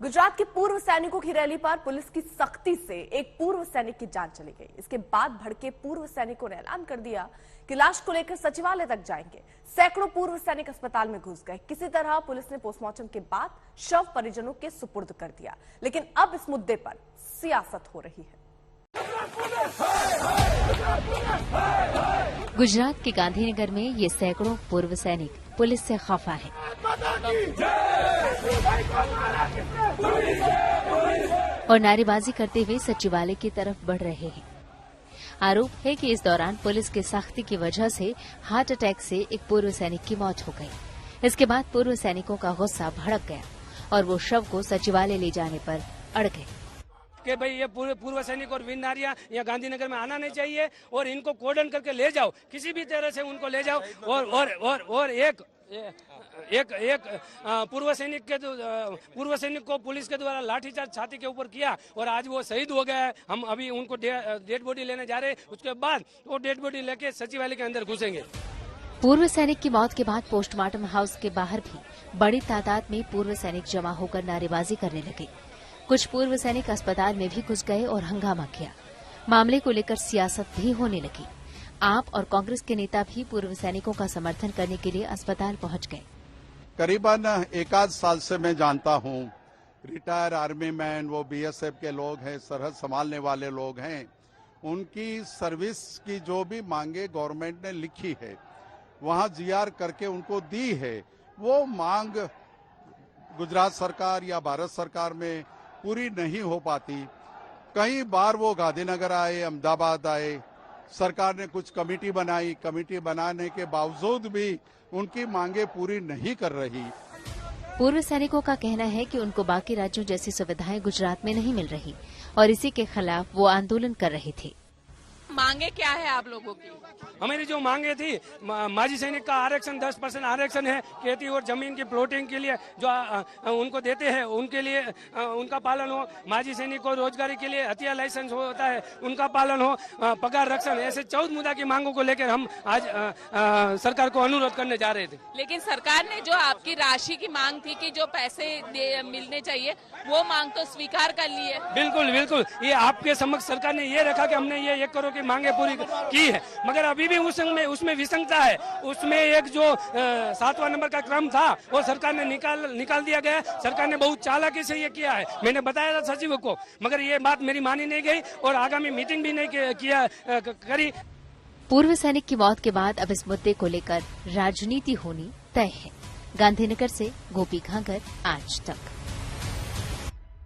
गुजरात के पूर्व सैनिकों की रैली पर पुलिस की सख्ती से एक पूर्व सैनिक की जान चली गई। इसके बाद भड़के पूर्व सैनिकों ने ऐलान कर दिया कि लाश को लेकर सचिवालय तक जाएंगे। सैकड़ों पूर्व सैनिक अस्पताल में घुस गए। किसी तरह पुलिस ने पोस्टमार्टम के बाद शव परिजनों के सुपुर्द कर दिया, लेकिन अब इस मुद्दे पर सियासत हो रही है। गुजरात के गांधीनगर में ये सैकड़ों पूर्व सैनिक पुलिस से खफा है और नारेबाजी करते हुए सचिवालय की तरफ बढ़ रहे हैं। आरोप है कि इस दौरान पुलिस की सख्ती की वजह से हार्ट अटैक से एक पूर्व सैनिक की मौत हो गई। इसके बाद पूर्व सैनिकों का गुस्सा भड़क गया और वो शव को सचिवालय ले जाने पर अड़ गए कि भाई ये पूरे पूर्व सैनिक और वीर नारियां यहाँ गांधीनगर में आना नहीं चाहिए और इनको कोर्डन करके ले जाओ, किसी भी तरह से उनको ले जाओ। और एक पूर्व सैनिक को पुलिस के द्वारा लाठीचार्ज छाती के ऊपर किया और आज वो शहीद हो गया है। हम अभी उनको डेड बॉडी लेने जा रहे हैं, उसके बाद वो डेड बॉडी लेके सचिवालय के अंदर घुसेंगे। पूर्व सैनिक की मौत के बाद पोस्टमार्टम हाउस के बाहर भी बड़ी तादाद में पूर्व सैनिक जमा होकर नारेबाजी करने लगे। कुछ पूर्व सैनिक अस्पताल में भी घुस गए और हंगामा किया। मामले को लेकर सियासत भी होने लगी। आप और कांग्रेस के नेता भी पूर्व सैनिकों का समर्थन करने के लिए अस्पताल पहुंच गए। करीबन 1 साल से मैं जानता हूं, रिटायर आर्मी मैन, वो बीएसएफ के लोग हैं, सरहद संभालने वाले लोग हैं, उनकी सर्विस की जो भी मांगे गवर्नमेंट ने लिखी है, वहां जीआर करके उनको दी है, वो मांग गुजरात सरकार या भारत सरकार में पूरी नहीं हो पाती। कई बार वो गांधीनगर आए, अहमदाबाद आए, सरकार ने कुछ कमेटी बनाई, कमेटी बनाने के बावजूद भी उनकी मांगे पूरी नहीं कर रही। पूर्व सैनिकों का कहना है कि उनको बाकी राज्यों जैसी सुविधाएं गुजरात में नहीं मिल रही और इसी के खिलाफ वो आंदोलन कर रहे थे। मांगे क्या है आप लोगों की? हमारी जो मांगे थी, माजी सैनिक का आरक्षण 10% आरक्षण है, खेती और जमीन की प्लॉटिंग के लिए जो उनको देते हैं उनके लिए उनका पालन हो। माजी सैनिक को रोजगारी के लिए हथियार लाइसेंस होता है, उनका पालन हो। पगार रक्षण, ऐसे 14 मुद्दा की मांगों को लेकर हम आज सरकार को अनुरोध करने जा रहे थे। लेकिन सरकार ने जो आपकी राशि की मांग थी कि जो पैसे मिलने चाहिए, वो मांग तो स्वीकार कर ली है। बिल्कुल बिल्कुल, ये आपके समक्ष सरकार ने ये रखा कि हमने ये 1 करोड़ की मांगे पूरी की है, मगर अभी भी उसमें विसंगता है। उसमें एक जो 7वां नंबर का क्रम था वो सरकार ने निकाल दिया गया। सरकार ने बहुत चालाकी से ये किया है। मैंने बताया था सचिव को, मगर ये बात मेरी मानी नहीं गई और आगामी मीटिंग भी नहीं करी। पूर्व सैनिक की मौत के बाद अब इस मुद्दे को लेकर राजनीति होनी तय है। गांधीनगर से गोपी घांगर, आज तक।